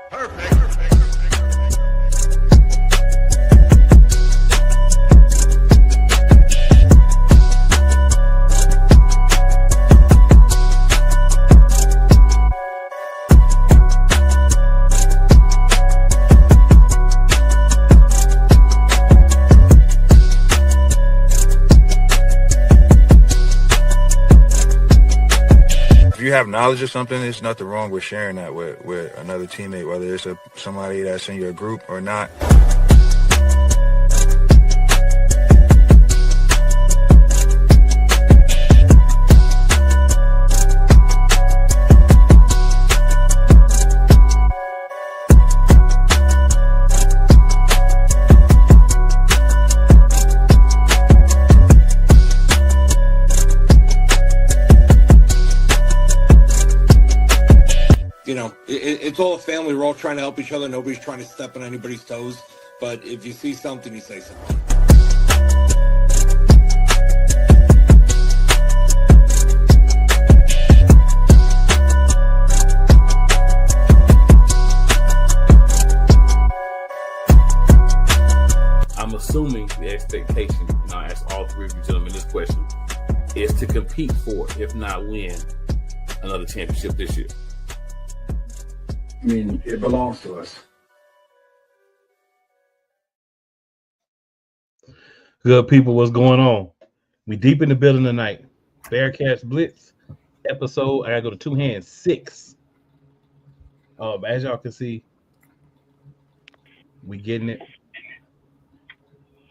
If you have knowledge of something, there's nothing wrong with sharing that with another teammate, whether it's somebody that's in your group or not. You know, it's all a family. We're all trying to help each other. Nobody's trying to step on anybody's toes. But if you see something, you say something. I'm assuming the expectation, and I ask all three of you gentlemen this question, is to compete for, if not win, another championship this year. I mean, it belongs to us. Good people, what's going on? We deep in the building tonight. Bearcats Blitz episode. I gotta go to 2 hands 6. As y'all can see, we getting it.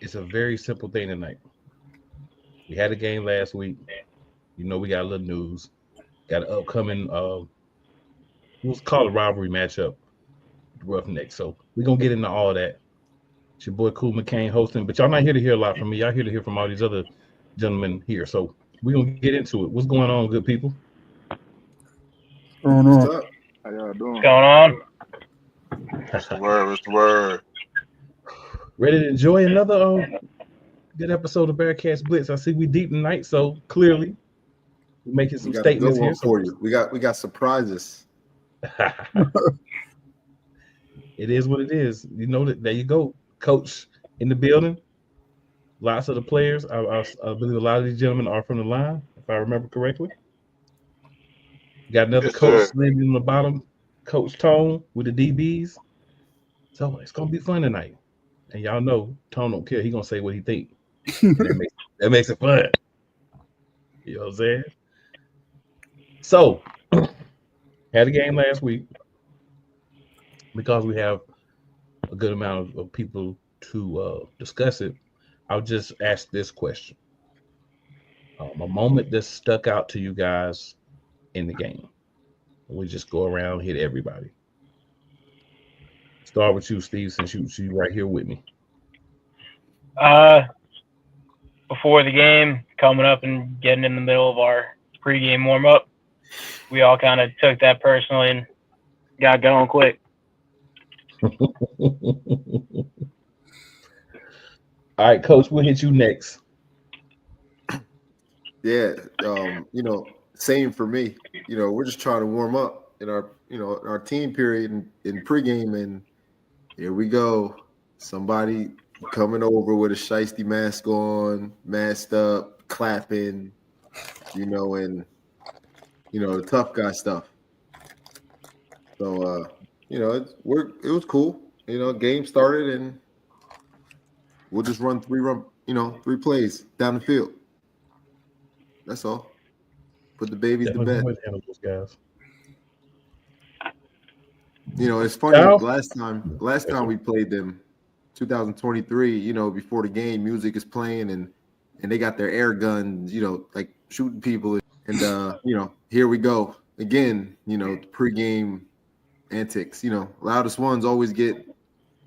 It's a very simple thing tonight. We had a game last week. You know, we got a little news. Got an upcoming what's called a rivalry matchup, Roughneck. So we're gonna get into all that. It's your boy Cool McCain hosting, but y'all not here to hear a lot from me. Y'all here to hear from all these other gentlemen here. So we're gonna get into it. What's going on, good people? What's up? How y'all doing? What's going on? What's the word? What's the word? Ready to enjoy another good episode of Bearcats Blitz. I see we deep tonight, so clearly we're making some statements here. For you. We got surprises. It is what it is. You know that. There you go, coach in the building. Lots of the players. I believe a lot of these gentlemen are from the line, if I remember correctly. Got another coach landing on the bottom, Coach Tone with the DBs. So it's gonna be fun tonight. And y'all know Tone don't care. He gonna say what he think. That makes it fun. You know what I'm saying? So had a game last week. Because we have a good amount of people to discuss it, I'll just ask this question. A moment that stuck out to you guys in the game. We just go around, hit everybody. Start with you, Steve, since you right here with me. Before the game, coming up and getting in the middle of our pregame warm-up, we all kind of took that personally and got going quick. All right, Coach, we'll hit you next. Yeah, same for me. We're just trying to warm up in our team period in pregame, and here we go. Somebody coming over with a shiesty mask on, masked up, clapping, and the tough guy stuff. So it was cool. Game started and we'll just run three plays down the field. That's all. Put the babies to bed. Those guys. It's funny. Last time we played them, 2023. Before the game, music is playing and they got their air guns. Like shooting people. And here we go again. The pregame antics. Loudest ones always get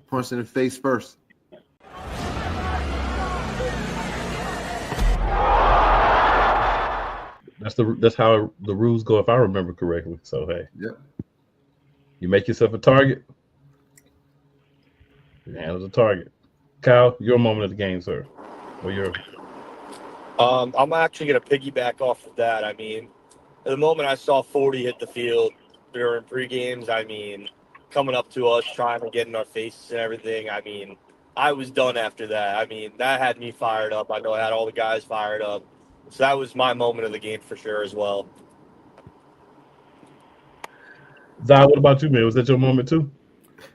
punched in the face first. That's how the rules go, if I remember correctly. So hey, yep. You make yourself a target. You handle the target. Kyle, your moment of the game, sir. Or your. I'm actually going to piggyback off of that. I mean, at the moment I saw 40 hit the field during pre-games, I mean, coming up to us, trying to get in our faces and everything. I mean, I was done after that. I mean, that had me fired up. I know I had all the guys fired up. So that was my moment of the game for sure as well. Zai, what about you, man? Was that your moment too?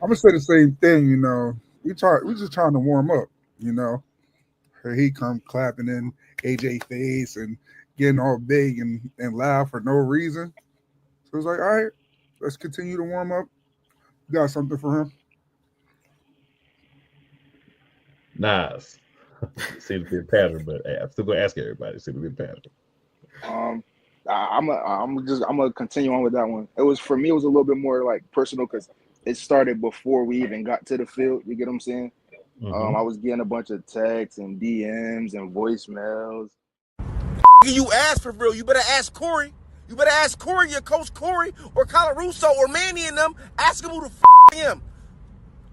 I'm gonna say the same thing. You know, we just trying to warm up. You know, he come clapping in AJ face and getting all big and loud for no reason. So it's like, all right, let's continue to warm up. You got something for him? Nas. Seems to be a pattern, but hey, I'm still gonna ask everybody. Seems to be a pattern. I'm gonna continue on with that one. It was for me. It was a little bit more like personal because it started before we even got to the field. You get what I'm saying? I was getting a bunch of texts and DMs and voicemails. You ask for real. You better ask Corey. You better ask Corey, your coach Corey, or Colarusso, or Manny and them. Ask him who the I am.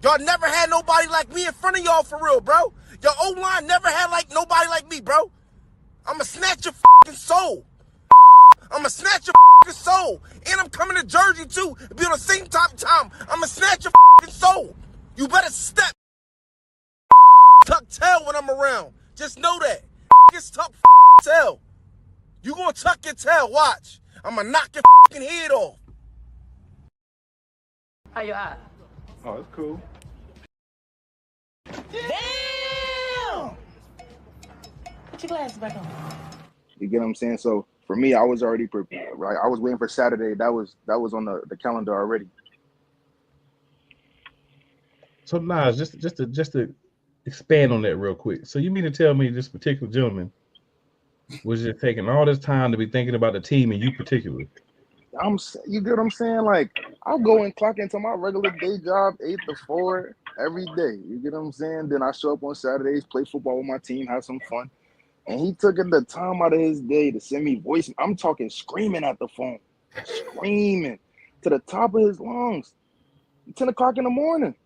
Y'all never had nobody like me in front of y'all for real, bro. Your O-line never had nobody like me, bro. I'ma snatch your soul. I'ma snatch your soul. And I'm coming to Jersey too. Be on the same time. I'ma snatch your soul. You better step. Tuck tail when I'm around. Just know that. It's tuck tail. You gonna tuck your tail, watch. I'ma knock your head off. How you at? Oh, it's cool. Damn! Put your glasses back on. You get what I'm saying? So for me, I was already prepared. Right, I was waiting for Saturday. That was on the calendar already. So Nas, just to expand on that real quick. So you mean to tell me this particular gentleman was just taking all this time to be thinking about the team and you particularly? You get what I'm saying? Like, I'll go and clock into my regular day job 8 to 4 every day. You get what I'm saying? Then I show up on Saturdays, play football with my team, have some fun. And he took the time out of his day to send me voice. I'm talking screaming at the phone, screaming to the top of his lungs. 10 o'clock in the morning.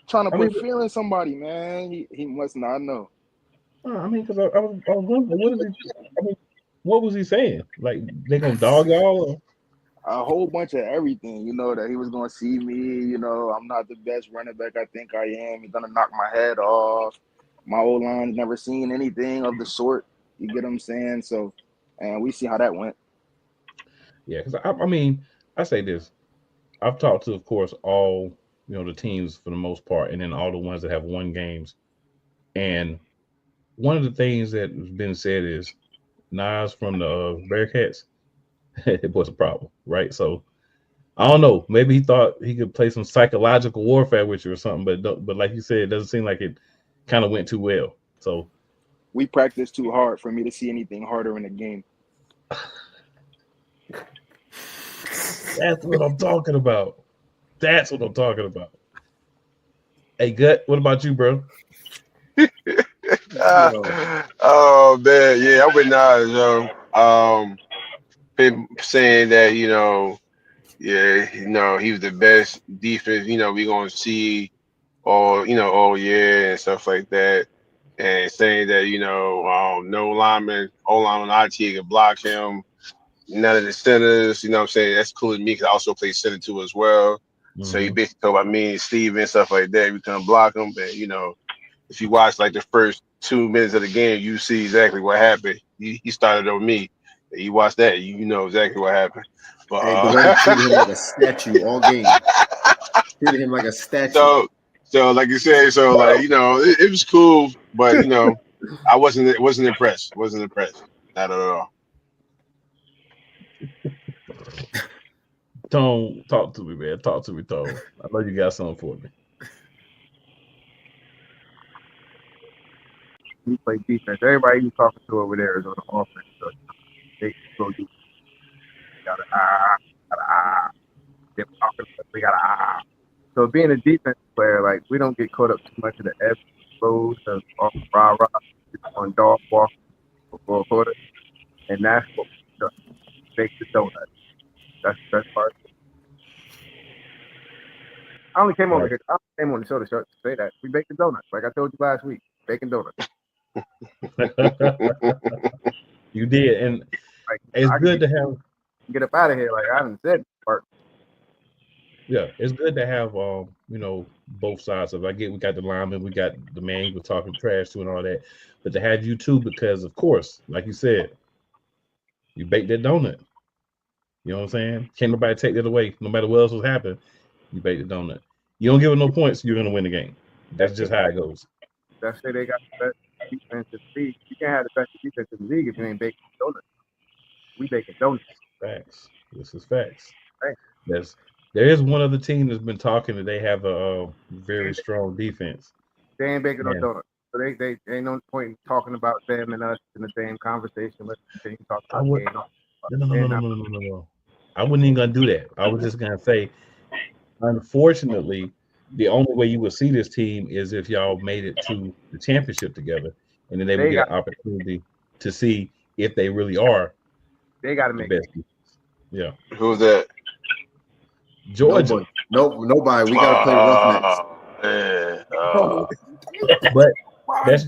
Trying to put fear in somebody, man. He must not know. I mean, because I was wondering, what was he saying? Like, they gonna dog y'all? Or? A whole bunch of everything, you know, that he was going to see me, you know, I'm not the best running back I think I am. He's going to knock my head off. My O-line's never seen anything of the sort. You get what I'm saying? So, and we see how that went. Yeah, because I mean, I say this. I've talked to, of course, all, the teams for the most part, and then all the ones that have won games. And one of the things that has been said is Nas from the Bearcats, it was a problem, right? So I don't know. Maybe he thought he could play some psychological warfare with you or something, but like you said, it doesn't seem like it kind of went too well. So we practiced too hard for me to see anything harder in the game. That's what I'm talking about. Hey, Gut, what about you, bro? Oh man, yeah, I'm with Nas, yo. Been saying that, he was the best defense, we gonna see all year and stuff like that. And saying that, no lineman, O-line on IT can block him, none of the centers, what I'm saying? That's cool to me because I also play center too as well. Mm-hmm. So you basically talk about me and Steve and stuff like that. We couldn't block him, but if you watch like the first 2 minutes of the game, you see exactly what happened. He started on me. You watch that, you know exactly what happened. But Dwayne treated him like a statue all game. Treated him like a statue. So like you said, it was cool, but I wasn't impressed. Not at all. Tone, talk to me, man. Talk to me, Tone. I know you got something for me. We play defense. Everybody you talking to over there is on the offense. So they go do. We got So being a defense player, like we don't get caught up too much of the ebbs and flows of rah on dog walk for a quarter, and that's what makes the donut. That's the best part. I only came over here. I came on the show to say that we baked the donuts. Like I told you last week, baking donuts. You did, and like, it's good to have. Get up out of here. Like I haven't said part. Yeah, it's good to have both sides of it. I get we got the lineman, we got the man you were talking trash to and all that, but to have you too, because of course, like you said, you bake that donut. You know what I'm saying? Can't nobody take that away. No matter what else was happening, you bake the donut. You don't give them no points, you're gonna win the game. That's just how it goes. That's say they got the best defense in the league. You can't have the best defense in the league if you ain't baking donuts. We baking donuts. Facts. This is facts. Right. There is one other team that's been talking that they have a very strong defense. They ain't baking no Man. donuts. So they ain't no point in talking about them and us in the same conversation. Let's continue to talk I about would no. I wasn't even gonna do that. I was just gonna say, unfortunately, the only way you would see this team is if y'all made it to the championship together, and then they would get an opportunity to see if they really are. They got to the make best. it. Yeah. Who's that? Georgia. Nobody. We got to play Roughnecks. But that's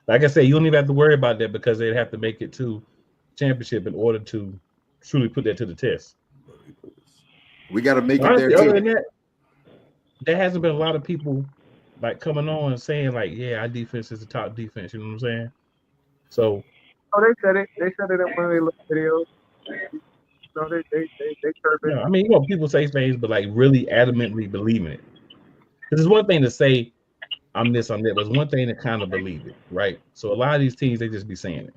like I said, you don't even have to worry about that because they'd have to make it to championship in order to truly put that to the test. We got to make Honestly, it there other too. than that, there hasn't been a lot of people like coming on and saying like, yeah, our defense is the top defense. You know what I'm saying? So. Oh, they said it. They said it in one of their little videos. So they chirp it. Yeah, I mean, people say things, but like really adamantly believing it. Because it's one thing to say I'm this, I'm that, but it's one thing to kind of believe it, right? So a lot of these teams they just be saying it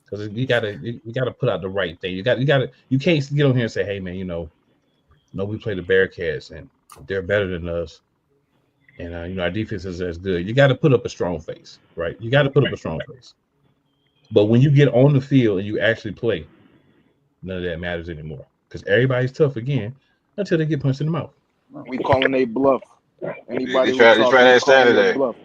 because you gotta put out the right thing. You can't get on here and say, hey man, we play the Bearcats and they're better than us, and our defense is as good. You got to put up a strong face, right? You got to put up a strong face. But when you get on the field and you actually play, none of that matters anymore because everybody's tough again until they get punched in the mouth. We calling a bluff. Anybody They try that Saturday. Bluff.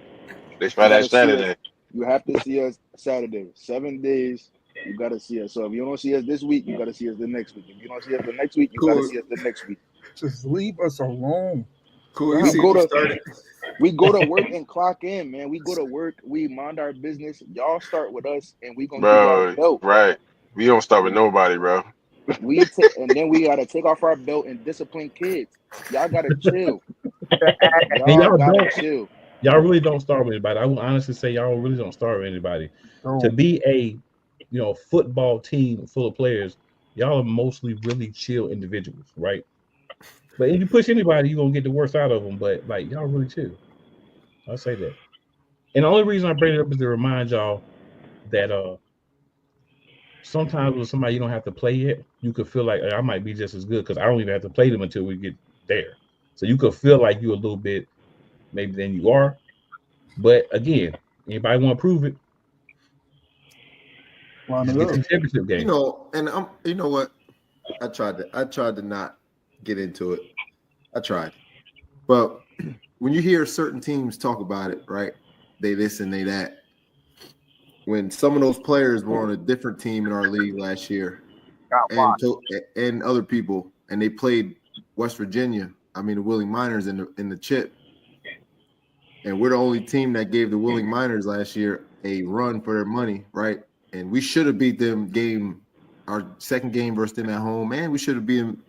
They try that Saturday. You have to see us Saturday. 7 days. You got to see us. So if you don't see us this week, you got to see us the next week. If you don't see us the next week, you got to see us the next week. Just leave us alone. Cool. We go to work and clock in, man. We go to work. We mind our business. Y'all start with us, and we gonna give y'all a belt. Right. We don't start with nobody, bro. And then we gotta take off our belt and discipline kids. Y'all gotta chill. Y'all gotta chill. Y'all really don't start with anybody. I will honestly say y'all really don't start with anybody. To be a football team full of players, y'all are mostly really chill individuals, right? But if you push anybody, you're gonna get the worst out of them. But like y'all really chill. I'll say that. And the only reason I bring it up is to remind y'all that sometimes with somebody you don't have to play yet, you could feel like I might be just as good because I don't even have to play them until we get there. So you could feel like you're a little bit maybe than you are. But again, anybody want to prove it? Just get to the championship game. And you know what? I tried to not get into it. I tried. But when you hear certain teams talk about it, right? They this and they that. When some of those players were on a different team in our league last year, and other people, and they played West Virginia. I mean, the Willing Miners in the chip, and we're the only team that gave the Willing Miners last year a run for their money, right? And we should have beat them our second game versus them at home, and we should have beat them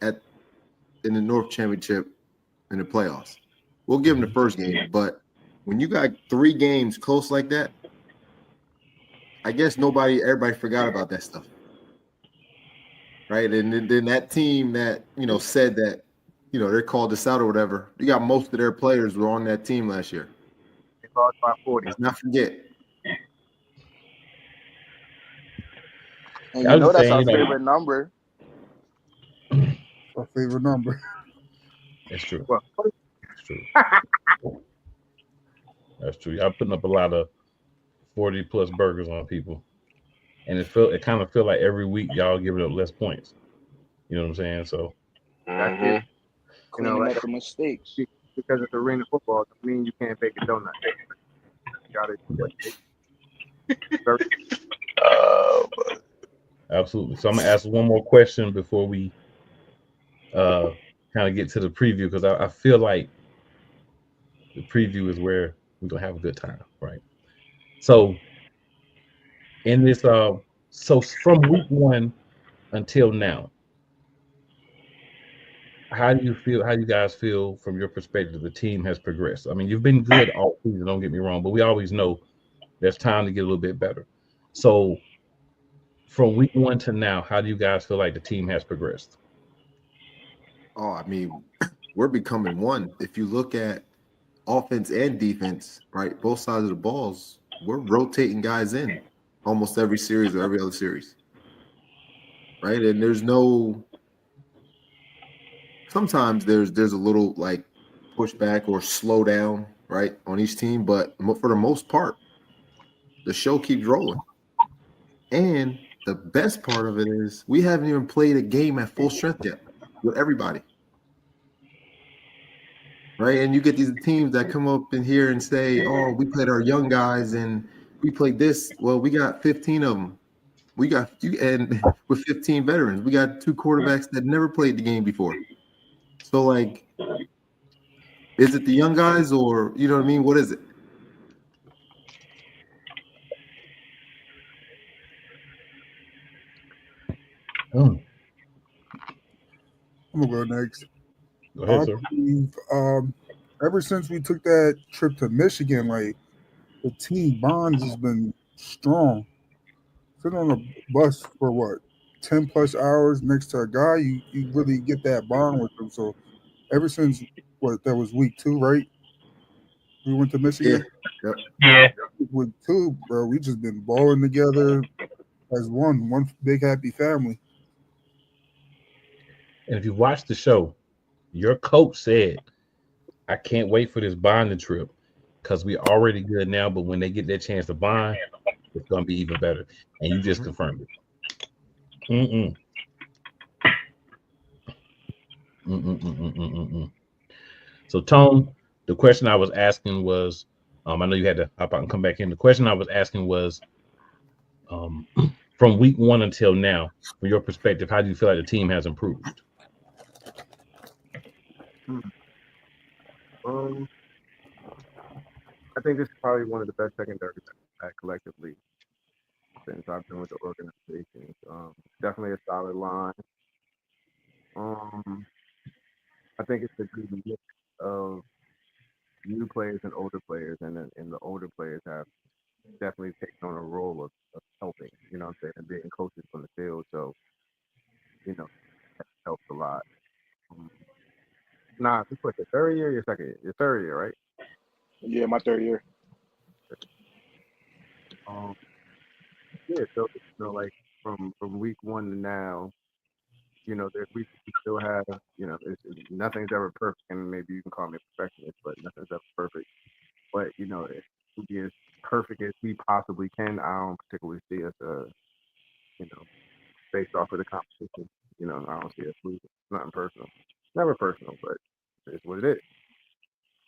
in the North Championship in the playoffs. We'll give them the first game, but when you got 3 games close like that, I guess everybody forgot about that stuff, right? And then that team that said that they called us out or whatever, you got most of their players were on that team last year. They lost by 40. Let's not forget. And that's our favorite number. Our favorite number. That's true. That's true. That's true. Y'all putting up a lot of 40+ burgers on people, and it kind of feel like every week y'all giving up less points. You know what I'm saying? So that's it. Cleaning up the mistakes. Because it's arena football, doesn't mean you can't bake a donut. You got it. Absolutely. So I'm gonna ask one more question before we kind of get to the preview, because I feel like the preview is where we're gonna have a good time, right? So in this, so from week 1 until now, how do you feel? How you guys feel from your perspective? The team has progressed. I mean, you've been good all season. Don't get me wrong, but we always know there's time to get a little bit better. So, from week 1 to now, how do you guys feel like the team has progressed? Oh, I mean, we're becoming one. If you look at offense and defense, right, both sides of the balls, we're rotating guys in almost every series or every other series, right? And there's no. Sometimes there's a little like pushback or slow down, right, on each team, but for the most part, the show keeps rolling. And the best part of it is we haven't even played a game at full strength yet with everybody. Right. And you get these teams that come up in here and say, oh, we played our young guys and we played this. Well, we got 15 of them. We got you, and with 15 veterans, we got 2 quarterbacks that never played the game before. So, like, is it the young guys or, you know what I mean? What is it? Oh, I'm gonna go next. go ahead, I sir. believe ever since we took that trip to Michigan, like the team bonds has been strong. Sitting on a bus for what 10+ hours next to a guy, you really get that bond with them. So ever since what that was week 2, right? We went to Yeah. Michigan. Yep. Yeah. Week 2, bro. We just been balling together as one big happy family. And if you watch the show, your coach said, "I can't wait for this bonding trip because we already good now, but when they get their chance to bond, it's gonna be even better." And you just confirmed it. Mm-mm. Mm-mm-mm-mm-mm-mm. So, Tone, the question I was asking was, I know you had to hop out and come back in. The question I was asking was, from week 1 until now, from your perspective, how do you feel like the team has improved? I think this is probably one of the best secondaries I've had collectively since I've been with the organization. Definitely a solid line. I think it's a good mix of new players and older players, and the older players have definitely taken on a role of helping, you know what I'm saying, and being coaches from the field. So, you know, that helps a lot. Nah, this was your third year, your second year, your third year, right? Yeah, my third year. Yeah, so like from week 1 to now, you know, we still have, you know, nothing's ever perfect, and maybe you can call me a perfectionist, but nothing's ever perfect. But you know, to be as perfect as we possibly can, I don't particularly see us, you know, based off of the competition. You know, I don't see us losing. It's nothing personal, never personal, but it's what it is.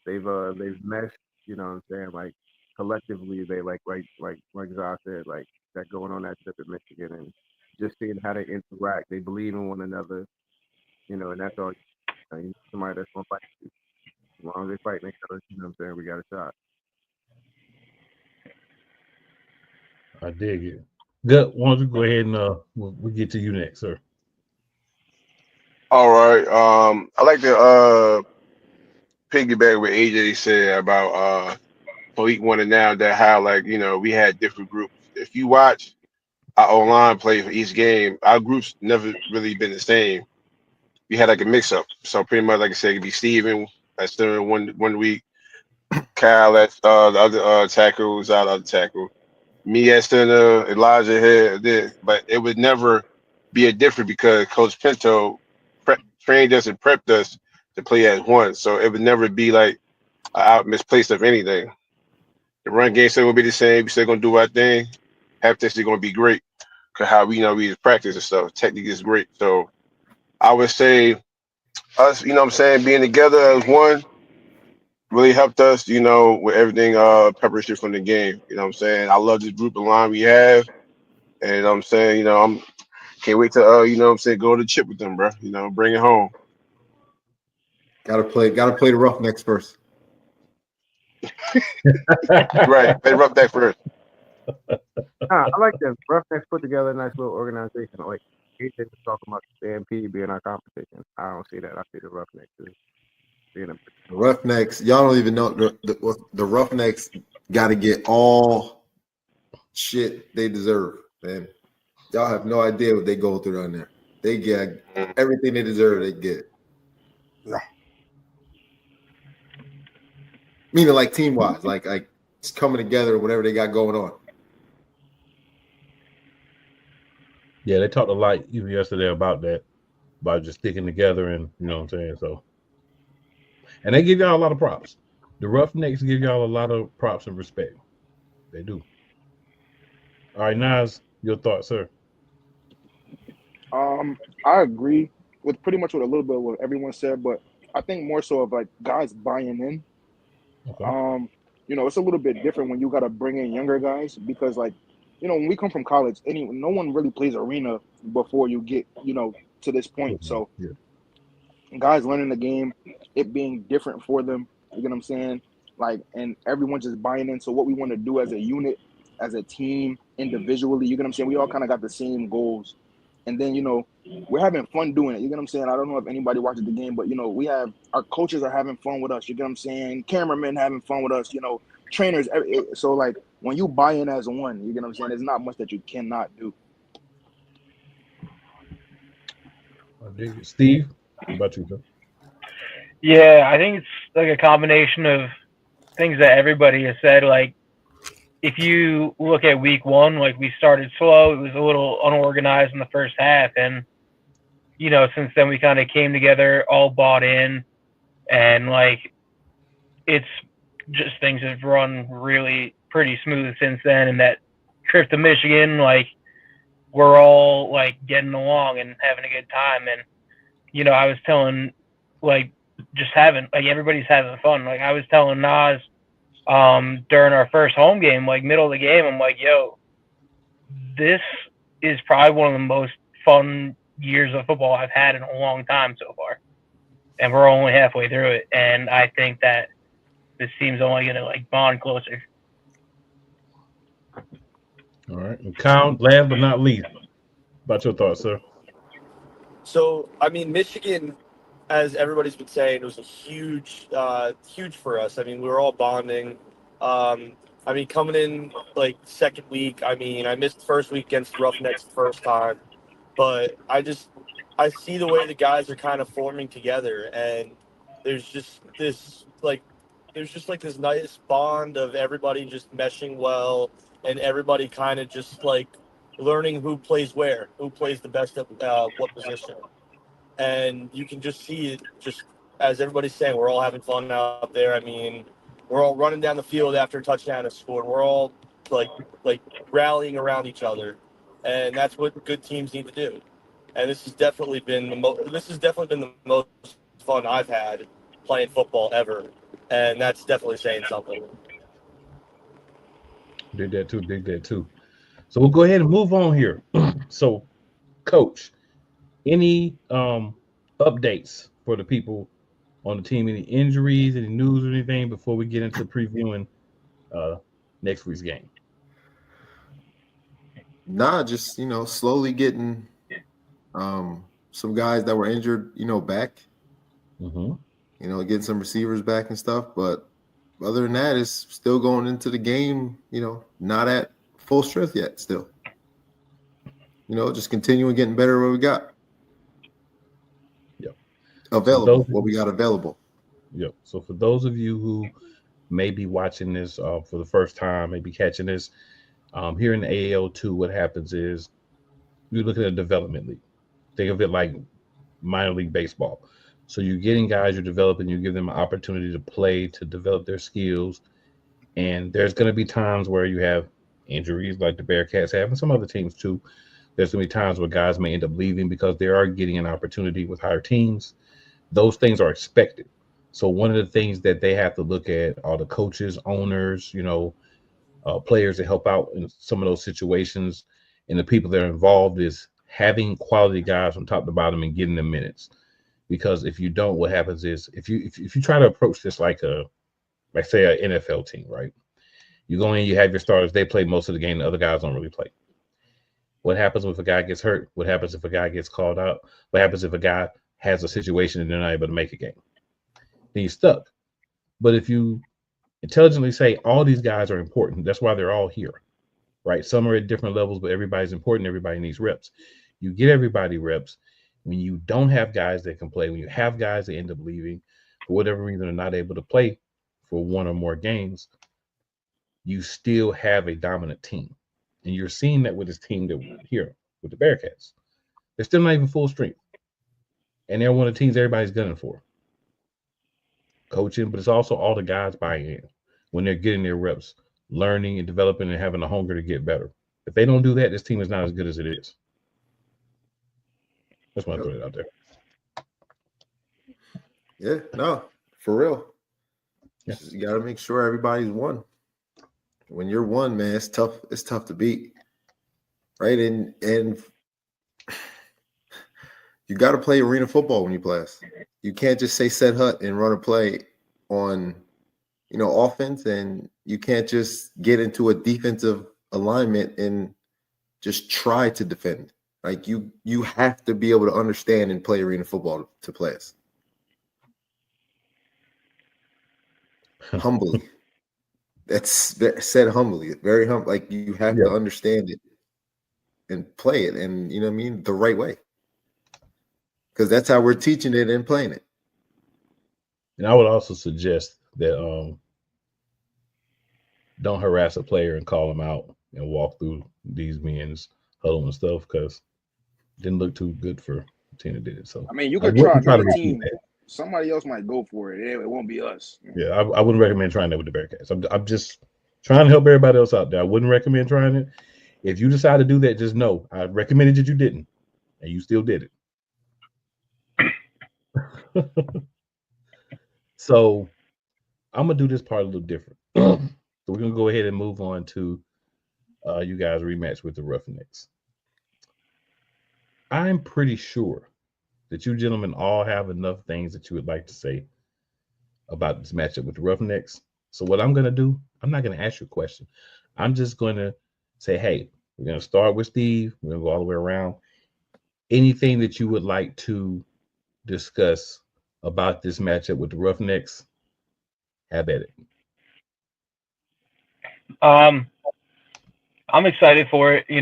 They've meshed. You know what I'm saying? Like collectively, they like Zah said, like that going on that trip at Michigan and just seeing how they interact. They believe in one another. You know, and that's all. You know, somebody that's gonna fight you. As long as they fight each other, you know what I'm saying? We got a shot. I dig it. Good. Why don't you go ahead and we'll get to you next, sir. All right. I like to piggyback what AJ said about for week 1 and now that how like you know we had different groups. If you watch our online play for each game, our groups never really been the same. We had like a mix up. So pretty much like I said, it could be Steven at center one week, Kyle at the other tackle was out the other tackle, me at center, Elijah here, this, but it would never be a different because Coach Pinto trained us and prepped us to play as one. So it would never be like out misplaced of anything. The run game still gonna be the same. We still gonna do our thing. Half testing gonna be great because how we we practice and stuff. Technique is great. So I would say us, you know what I'm saying, being together as one really helped us, with everything preparation from the game. You know what I'm saying? I love this group of line we have. And you know what I'm saying, I'm can't wait to what I'm saying, go to the chip with them, bro. Bring it home. Gotta play the Roughnecks first. Right. Play Roughnecks first. I like that. Roughnecks put together a nice little organization. I like AJ was talking about the Stampede being our competition. I don't see that. I see the Roughnecks being a The Roughnecks, y'all don't even know the Roughnecks got to get all shit they deserve, man. Y'all have no idea what they go through down there. They get everything they deserve. They get. Yeah. Meaning like team wise, like it's coming together, whatever they got going on. Yeah, they talked a lot even yesterday about that, about just sticking together, and you know what I'm saying. So, and they give y'all a lot of props. The Roughnecks give y'all a lot of props and respect. They do. All right, Nas, your thoughts, sir? I agree with pretty much with a little bit of what everyone said, but I think more so of like guys buying in. Okay. You know, it's a little bit different when you got to bring in younger guys because, like, you know, when we come from college, no one really plays arena before you get, you know, to this point. So, Yeah. guys learning the game, it being different for them, you get what I'm saying? Like, and everyone just buying in. So, what we want to do as a unit, as a team, individually, you get what I'm saying? We all kind of got the same goals. And then, you know, we're having fun doing it. You get what I'm saying? I don't know if anybody watches the game, but, you know, we have our coaches are having fun with us. You get what I'm saying? Cameramen having fun with us, you know, trainers. So, like, when you buy in as one, you get what I'm saying? There's not much that you cannot do. I dig it. Steve, what about you, sir? Yeah, I think it's like a combination of things that everybody has said. Like, if you look at week one, like we started slow, it was a little unorganized in the first half, and you know, since then we kind of came together, all bought in, and like it's just things have run really pretty smooth since then. And that trip to Michigan, like we're all like getting along and having a good time. And you know, I was telling like just having like everybody's having fun. Like I was telling Nas during our first home game, like middle of the game, I'm like, yo, this is probably one of the most fun years of football I've had in a long time so far. And we're only halfway through it. And I think that this team's only going to like bond closer. All right. And Kyle, last but not least, about your thoughts, sir? So, I mean, Michigan, as everybody's been saying, it was a huge for us. I mean, we were all bonding. I mean, coming in like second week, I mean, I missed the first week against Roughnecks the first time, but I see the way the guys are kind of forming together, and there's just this this nice bond of everybody just meshing well, and everybody kind of just like learning who plays where, who plays the best at what position. And you can just see it, just as everybody's saying, we're all having fun out there. I mean, we're all running down the field after a touchdown is scored. We're all like rallying around each other, and that's what good teams need to do. And this has definitely been the most fun I've had playing football ever, and that's definitely saying something. Dig that too. So we'll go ahead and move on here. So, Coach, any updates for the people on the team? Any injuries, any news or anything before we get into previewing next week's game? Nah, just slowly getting some guys that were injured, back. Mm-hmm. Getting some receivers back and stuff. But other than that, it's still going into the game, not at full strength yet still. Just continuing getting better what we got. Yep. Available, what we got available. Yep. So for those of you who may be watching this for the first time, maybe catching this, here in the AAL2, what happens is you look at a development league. Think of it like minor league baseball. So you're getting guys, you're developing, you give them an opportunity to play, to develop their skills. And there's going to be times where you have injuries like the Bearcats have, and some other teams too. There's going to be times where guys may end up leaving because they are getting an opportunity with higher teams. Those things are expected. So one of the things that they have to look at are the coaches, owners, players that help out in some of those situations, and the people that are involved is having quality guys from top to bottom and getting them minutes. Because if you don't, what happens is if you try to approach this like say an NFL team, right? You go in, you have your starters, they play most of the game, the other guys don't really play. What happens if a guy gets hurt? What happens if a guy gets called out? What happens if a guy has a situation and they're not able to make a game? Then you're stuck. But if you intelligently say all these guys are important, that's why they're all here, right? Some are at different levels, but everybody's important. Everybody needs reps. You get everybody reps. When you don't have guys that can play, when you have guys that end up leaving for whatever reason are not able to play for one or more games, you still have a dominant team. And you're seeing that with this team that we're here with the Bearcats. They're still not even full strength. And they're one of the teams everybody's gunning for. Coaching, but it's also all the guys buying in when they're getting their reps, learning and developing and having a hunger to get better. If they don't do that, this team is not as good as it is. That's why I put it out there. Yeah, no, for real. Yeah. You got to make sure everybody's one. When you're one, man, it's tough. It's tough to beat, right? And you got to play arena football when you play us. You can't just say set hut and run a play on, offense, and you can't just get into a defensive alignment and just try to defend. Like you have to be able to understand and play arena football to play us. Humbly. That's said humbly. Very humble. Like you have to understand it and play it, and you know what I mean, the right way. Because that's how we're teaching it and playing it. And I would also suggest that don't harass a player and call him out and walk through these men's huddle and stuff, because it didn't look too good for the team that did it. So I mean, you could try another team. Somebody else might go for it. It won't be us. Yeah, I wouldn't recommend trying that with the Bearcats. I'm just trying to help everybody else out there. I wouldn't recommend trying it. If you decide to do that, just know I recommended that you didn't, and you still did it. So I'm gonna do this part a little different. So we're gonna go ahead and move on to you guys' rematch with the Roughnecks. I'm pretty sure that you gentlemen all have enough things that you would like to say about this matchup with the Roughnecks. So what I'm gonna do, I'm not gonna ask you a question. I'm just gonna say, hey, we're gonna start with Steve. We're gonna go all the way around. Anything that you would like to discuss about this matchup with the Roughnecks, have at it. I'm excited for it. I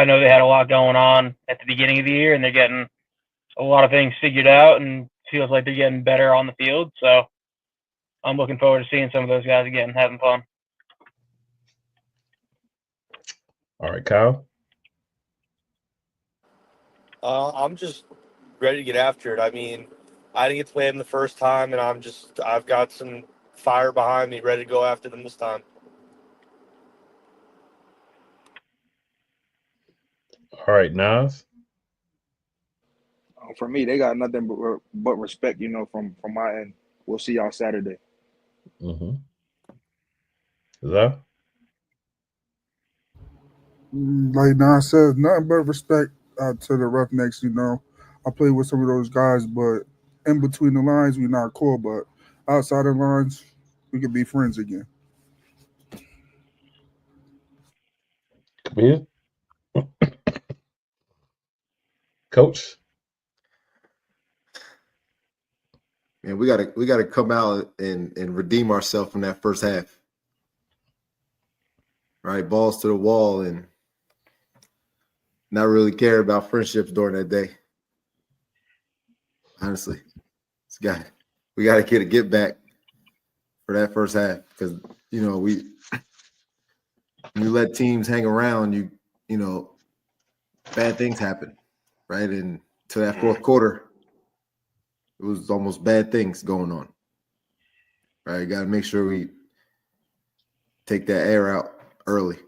know they had a lot going on at the beginning of the year, and they're getting a lot of things figured out, and feels like they're getting better on the field. So I'm looking forward to seeing some of those guys again and having fun. All right, Kyle. I'm just ready to get after it. I mean, I didn't get to play them the first time, and I've got some fire behind me, ready to go after them this time. All right, Nas. For me, they got nothing but respect, from my end. We'll see y'all Saturday. Mm-hmm. That? Like Nas says, nothing but respect to the Roughnecks. I played with some of those guys, but in between the lines, we're not cool. But outside the lines, we could be friends again. Yeah. Coach. Man, we gotta come out and redeem ourselves from that first half. Right, balls to the wall and not really care about friendships during that day. Honestly, we got to get back for that first half, because we let teams hang around, bad things happen, right? And to that fourth quarter, it was almost bad things going on. Right, you got to make sure we take that air out early.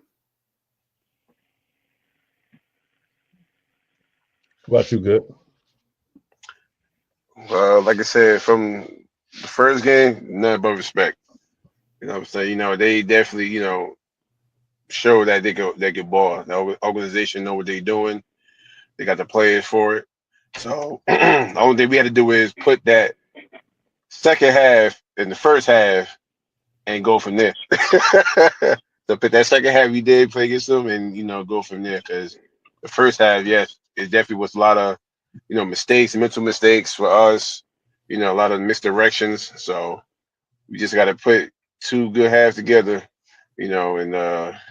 What about you, Good? Like I said, from the first game, nothing but respect. You know what I'm saying? They definitely, show that they could ball. The organization know what they're doing. They got the players for it. So the only thing we had to do is put that second half in the first half and go from there. So put that second half we did play against them and go from there, because the first half, yes, it definitely was a lot of, mistakes, mental mistakes for us. A lot of misdirections. So we just got to put two good halves together, and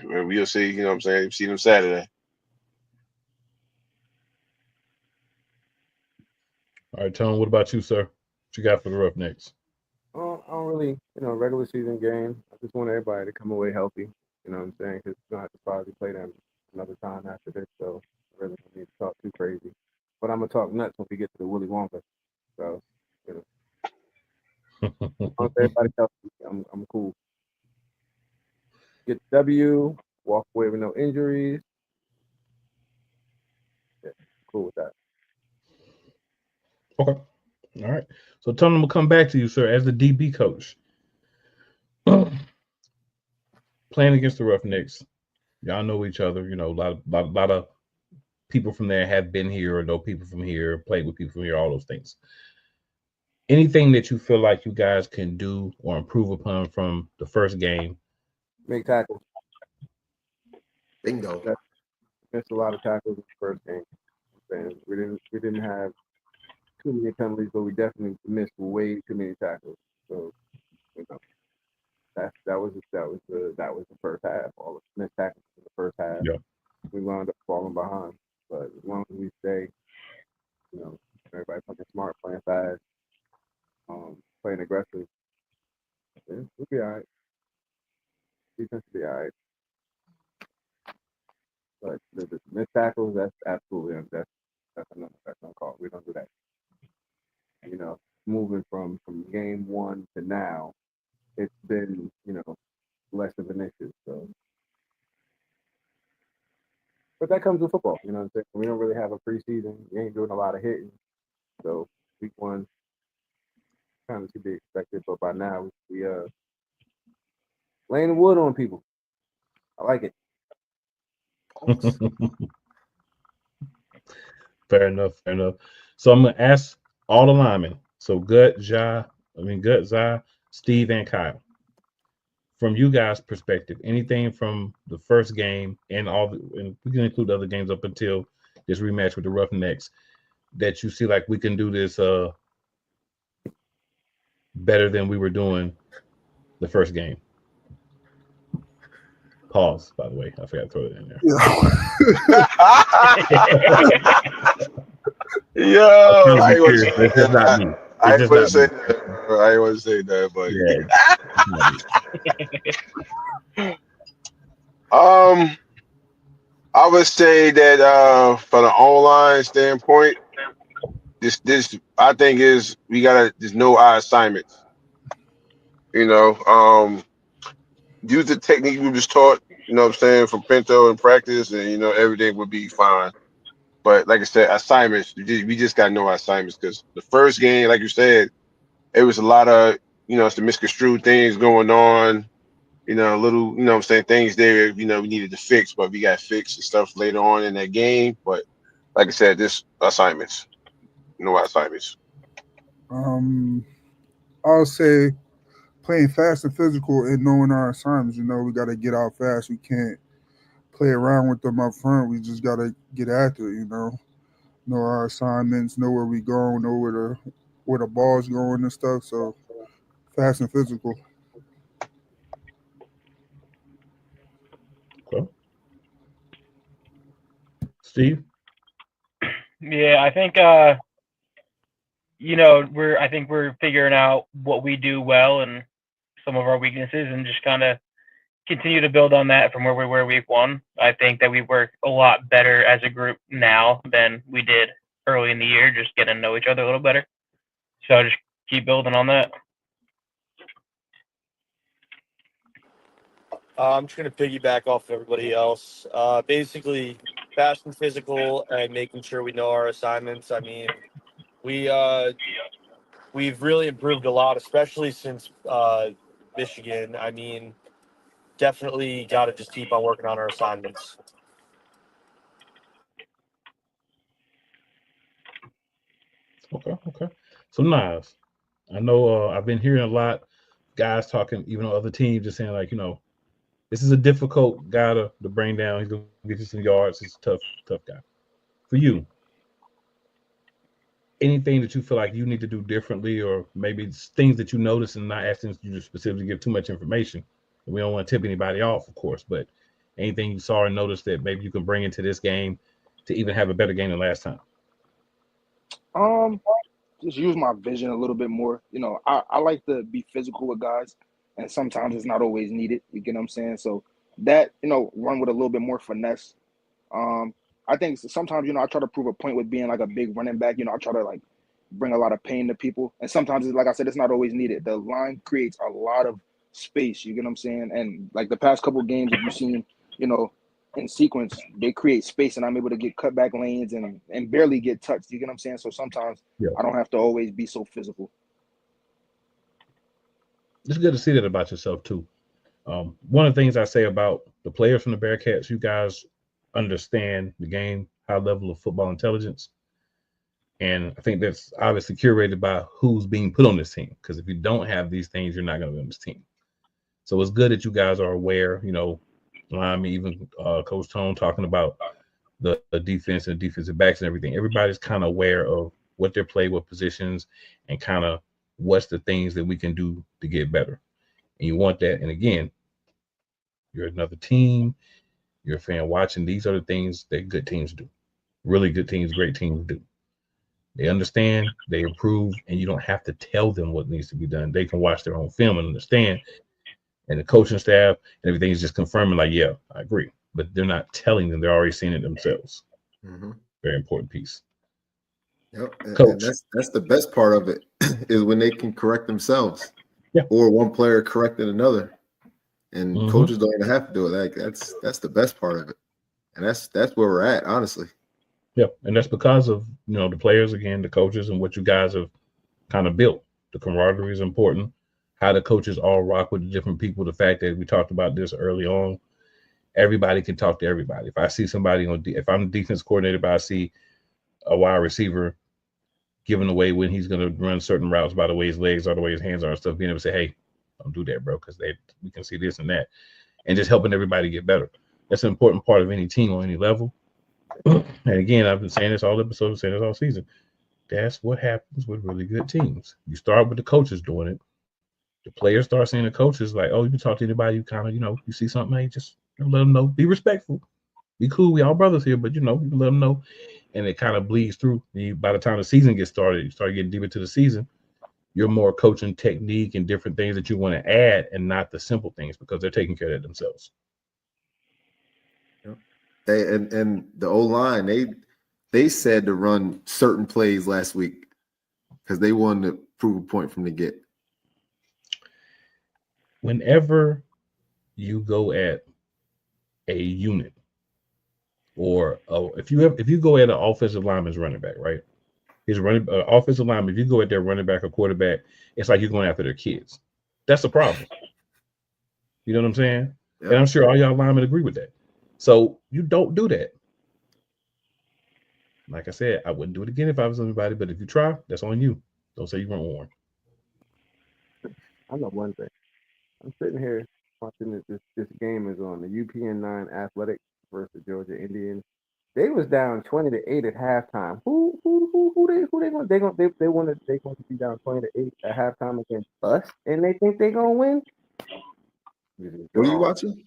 we'll see. You know what I'm saying? See them Saturday. All right, Tone, what about you, sir? What you got for the Roughnecks? I don't really, regular season game. I just want everybody to come away healthy. You know what I'm saying? Because we're going to have to probably play them another time after this. So I really don't need to talk too crazy. But I'm going to talk nuts when we get to the Willy Wonka. So, as long as everybody's healthy, I'm cool. Get the W, walk away with no injuries. Yeah, cool with that. Okay. All right. So Tony, I'm gonna come back to you, sir, as the DB coach. Playing against the Roughnecks, y'all know each other. A lot of people from there have been here or know people from here, played with people from here, all those things. Anything that you feel like you guys can do or improve upon from the first game? Make tackles. Bingo. Missed a lot of tackles in the first game. We didn't have too many penalties, but we definitely missed way too many tackles. So that was the first half. All the missed tackles in the first half. Yeah. We wound up falling behind. But as long as we stay, everybody playing smart, playing fast, playing aggressive, we'll be all right. Defense will be all right. But the missed tackles, that's absolutely that's another call. We don't do that. Moving from game one to now, it's been less of an issue. So, but that comes with football. You know what I'm saying? We don't really have a preseason. We ain't doing a lot of hitting. So week one kind of to be expected. But by now we laying the wood on people. I like it. Fair enough. So I'm gonna ask all the linemen. So Gut, Zai, Steve, and Kyle. From you guys' perspective, anything from the first game and and we can include other games up until this rematch with the Roughnecks that you see like we can do this better than we were doing the first game. Pause, by the way. I forgot to throw it in there. Yo, I ain't want to say that. Not me. I ain't want to say that. I ain't want to say that, but I would say that from an online standpoint, this I think is we gotta just know our assignments. Use the technique we was taught. You know what I'm saying, from Pinto and practice, and everything would be fine. But like I said, assignments, we just got to know our assignments because the first game, like you said, it was a lot of, some misconstrued things going on, little, what I'm saying, things there, we needed to fix, but we got fixed and stuff later on in that game. But like I said, this assignments, our assignments. I'll say playing fast and physical and knowing our assignments. We got to get out fast. We can't play around with them up front. We just got to get after it, know our assignments, know where we going, know where the ball's going and stuff. So fast and physical. Okay. Steve? Yeah, I think we're figuring out what we do well and some of our weaknesses and just kind of continue to build on that from where we were week one. I think that we work a lot better as a group now than we did early in the year, just getting to know each other a little better. So just keep building on that. I'm just going to piggyback off everybody else. Basically, fast and physical and making sure we know our assignments. I mean, we've really improved a lot, especially since Michigan. I mean, definitely got to just keep on working on our assignments. Okay. So Niles, I know I've been hearing a lot guys talking, even on other teams, just saying like, This is a difficult guy to bring down. He's gonna get you some yards. He's a tough guy. For you, anything that you feel like you need to do differently, or maybe it's things that you notice, and not asking you to specifically give too much information. We don't want to tip anybody off, of course, but anything you saw and noticed that maybe you can bring into this game to even have a better game than last time. Just use my vision a little bit more. You know, I like to be physical with guys, and sometimes it's not always needed. You get what I'm saying? So that, you know, run with a little bit more finesse. I think sometimes, you know, I try to prove a point with being like a big running back. You know, I try to like bring a lot of pain to people, and sometimes, like I said, it's not always needed. The line creates a lot of space. You get what I'm saying? And like the past couple of games that you've seen, you know, in sequence, they create space, and I'm able to get cutback lanes and barely get touched. You get what I'm saying? So sometimes I don't have to always be so physical. It's good to see that about yourself too. One of the things I say about the players from the Bearcats, you guys understand the game, high level of football intelligence. And I think that's obviously curated by who's being put on this team. Because if you don't have these things, you're not going to be on this team. So it's good that you guys are aware, you know, even Coach Tone talking about the defense and defensive backs and everything. Everybody's kind of aware of what their play, what positions, and kind of what's the things that we can do to get better. And you want that. And again, you're another team. You're a fan watching. These are the things that good teams do. Really good teams, great teams do. They understand, they improve, and you don't have to tell them what needs to be done. They can watch their own film and understand. And the coaching staff and everything is just confirming, like, yeah, I agree. But they're not telling them. They're already seeing it themselves. Mm-hmm. Very important piece. Yep. Coach. And that's the best part of it is when they can correct themselves. Yeah. Or one player correcting another. And coaches don't even have to do it. Like that's the best part of it. And that's where we're at, honestly. Yeah. And that's because of, you know, the players, again, the coaches, and what you guys have kind of built. The camaraderie is important. How the coaches all rock with the different people. The fact that we talked about this early on. Everybody can talk to everybody. If I see somebody if I'm the defense coordinator, but I see a wide receiver giving away when he's going to run certain routes by the way his legs are, the way his hands are and stuff, being able to say, hey, don't do that, bro, because we can see this and that, and just helping everybody get better. That's an important part of any team on any level. And again, I've been saying this all episodes, saying this all season. That's what happens with really good teams. You start with the coaches doing it. The players start seeing the coaches like, oh, you can talk to anybody. You kind of, you know, you see something, hey, just let them know. Be respectful. Be cool. We all brothers here, but, you know, you can let them know. And it kind of bleeds through. By the time the season gets started, you start getting deeper into the season. You're more coaching technique and different things that you want to add, and not the simple things, because they're taking care of it themselves. And the O-line, they said to run certain plays last week because they wanted to prove a point from the get. Whenever you go at a unit, or if you go at an offensive lineman's running back, right? His offensive lineman, if you go at their running back or quarterback, it's like you're going after their kids. That's the problem. You know what I'm saying? Yep. And I'm sure all y'all linemen agree with that. So you don't do that. Like I said, I wouldn't do it again if I was anybody, but if you try, that's on you. Don't say you weren't warned. I know one thing. I'm sitting here watching this game is on the UPN 9 Athletics versus Georgia Indians. They was down 20-8 at halftime. Who they going to be down 20-8 at halftime against us, and they think they're gonna win? What are you watching?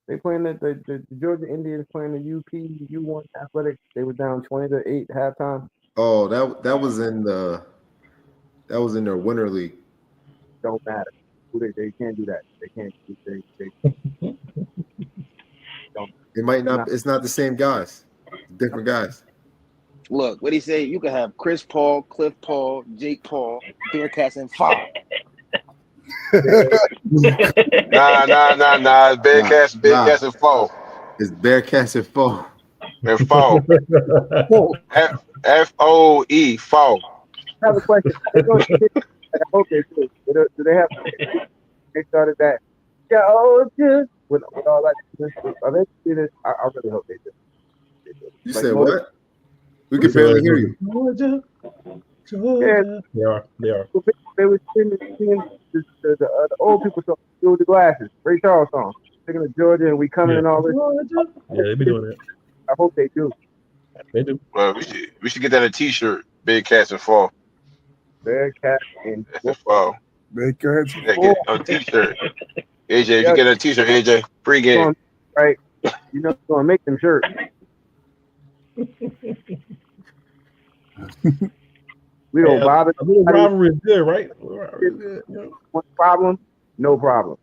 They playing the Georgia Indians playing the U1 Athletics. They were down 20-8 at halftime. Oh, that was in their winter league. Don't matter. They can't do that. They can't. They don't. It might not. It's not the same guys. Different guys. Look, what he say? You can have Chris Paul, Cliff Paul, Jake Paul, Bearcats, and 5. Nah. Bearcats and 4. It's Bearcats and 4. And 4. FOE 4. I have a question. I hope they do. Do they have? They started that. Georgia with all that. Are they do this? I really hope they do. You said what? We can barely hear you. Georgia. Yeah. They are. They were singing the old people song, "Through the Glasses," Ray Charles song. Speaking of Georgia, and we coming and all this. Yeah, they be doing that. I hope they do. They do. Well, we should get that a T-shirt. Bearcats in fall. Bearcat and fall. Bearcats. Yeah, get a T-shirt. AJ, if you get a T-shirt, AJ, pre-game. Right. You know, we're gonna make them shirts. We don't bother. A little rivalry is good, right? One problem, no problem.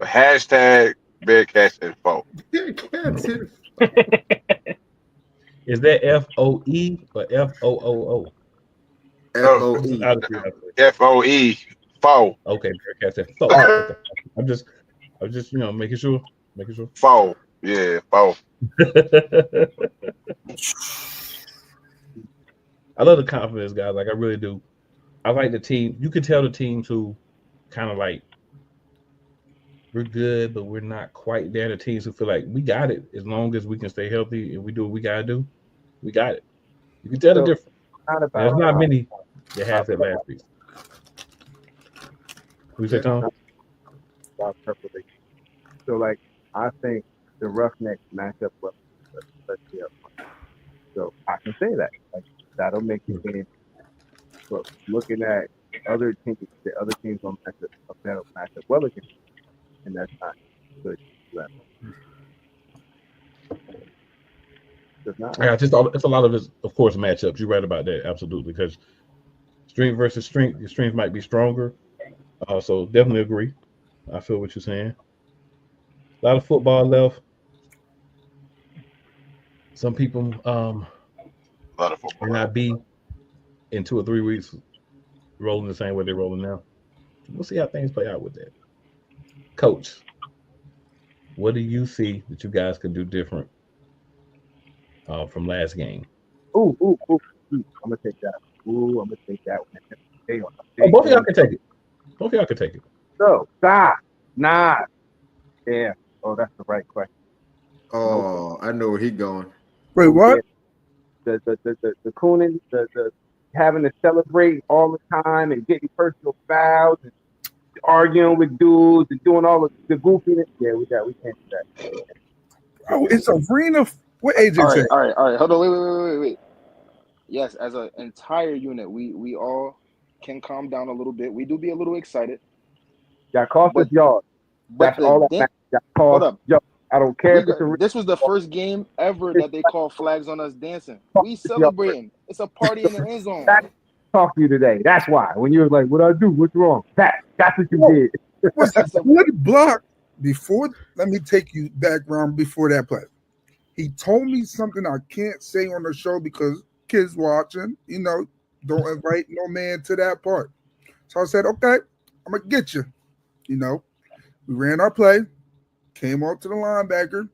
Hashtag Bearcats in fall. Is that FOE or FOOO? FOE. FOE. Fall. Okay, Bearcats at fall. Okay. I'm just making sure. Fall. Yeah, fall. I love the confidence, guys. Like, I really do. I like the team. You can tell the teams who kind of like, we're good, but we're not quite there. The teams who feel like we got it as long as we can stay healthy and we do what we got to do. We got it. You can tell the difference. There's not many that has that last piece. What you say, Tom? So, like, I think the Roughnecks match up well. So I can say that. Like, that'll make the game. But looking at other teams, the other teams don't match up well against, and that's not good. Yeah, it's a lot of it, of course, matchups. You're right about that, absolutely. Because strength versus strength, your strength might be stronger. So definitely agree. I feel what you're saying. A lot of football left. Some people may not be in 2 or 3 weeks rolling the same way they're rolling now. We'll see how things play out with that. Coach, what do you see that you guys can do different from last game? Ooh. I'm gonna take that. I'm gonna take that one. Both of y'all can take it. Both of y'all can take it. So, stop. Nah. Yeah. Oh, that's the right question. Oh, I know where he's going. Wait, what? The cooning, the having to celebrate all the time and getting personal fouls and arguing with dudes and doing all of the goofiness. Yeah, we can't do that. Oh, it's arena. What agent said? All right. Hold on. Wait. Yes, as an entire unit, we all can calm down a little bit. We do be a little excited. Y'all cost us yards. That's all that matters. Y'all cost yards. I don't care if it's this was the first game ever that they called flags on us dancing. We celebrating. It's a party in the end zone. Talk to you today. That's why. When you were like, "What I do? What's wrong?" That's what you did. What block before? Let me take you background before that play. He told me something I can't say on the show because kids watching. You know, don't invite no man to that part. So I said, "Okay, I'm gonna get you." You know, we ran our play. Came up to the linebacker,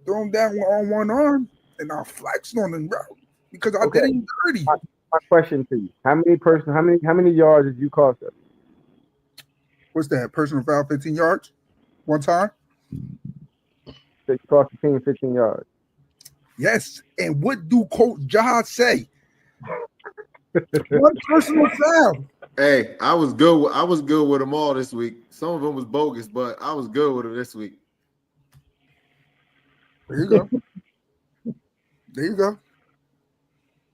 threw him down on one arm, and I flexed on him, bro, because I did him dirty. My question to you: How many yards did you cost us? What's that? Personal foul, 15 yards, one time. So you cost the team 15 yards. Yes, and what do Coach Ja say? One personal foul. Hey, I was good with them all this week. Some of them was bogus, but I was good with them this week. There you go.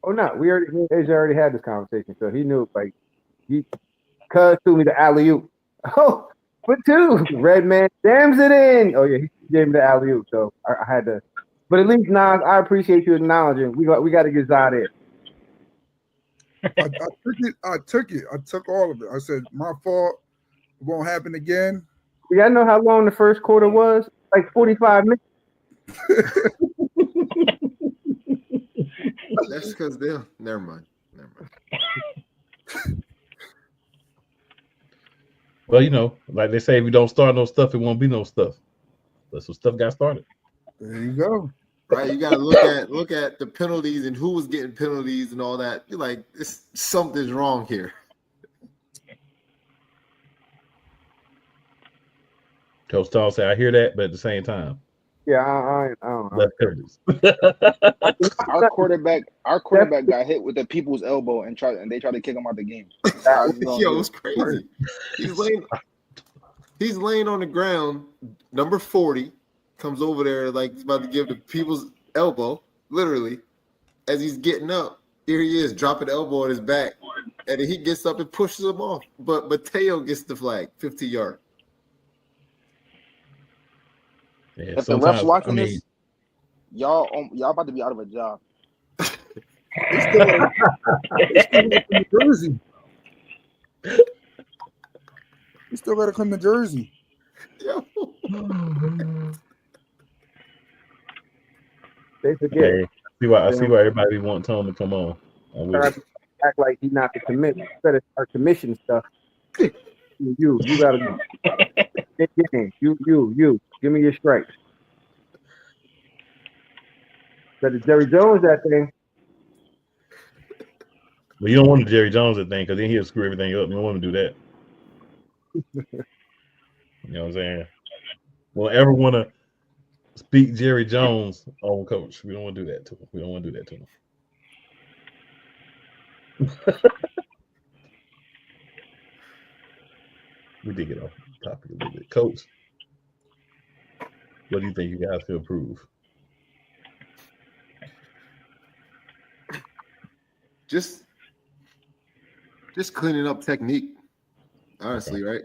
Oh no, AJ already had this conversation, so he knew. Like Cuz threw me the alley oop. Oh, for 2, Red Man jams it in. Oh yeah, he gave me the alley oop, so I had to. But at least Nas, I appreciate you acknowledging. We got to get Zod in. I took it. I took all of it. I said, my fault. It won't happen again. Y'all know how long the first quarter was? Like 45 minutes. That's because they'll. Never mind. Well, you know, like they say, if you don't start no stuff, it won't be no stuff. But some stuff got started. There you go. Right, you gotta look at the penalties and who was getting penalties and all that. You're like, something's wrong here. Coach Tall said, "I hear that, but at the same time, yeah, I don't know. Left penalties." Our quarterback got hit with the people's elbow and they tried to kick him out the game. Yo, it was crazy. He's laying. He's laying on the ground. Number 40 comes over there like he's about to give the people's elbow, literally, as he's getting up. Here he is, dropping the elbow on his back. And then he gets up and pushes him off. But Mateo gets the flag, 50-yard. Yeah, If the refs watching I mean, this, y'all about to be out of a job. They still gotta come to Jersey. You still gotta come to Jersey. They forget. hey, I see why everybody wants Tone to come on. Act like he not the commission. Instead of our commission stuff. You gotta get game. You. Give me your stripes. Instead of Jerry Jones that thing. Well, you don't want the Jerry Jones thing because then he'll screw everything up. You don't want to do that. You know what I'm saying? We don't ever want to speak Jerry Jones on Coach. We don't want to do that to him. We don't want to do that to him. We did get off the topic a little bit. Coach, what do you think you guys can improve? Just cleaning up technique, honestly, right?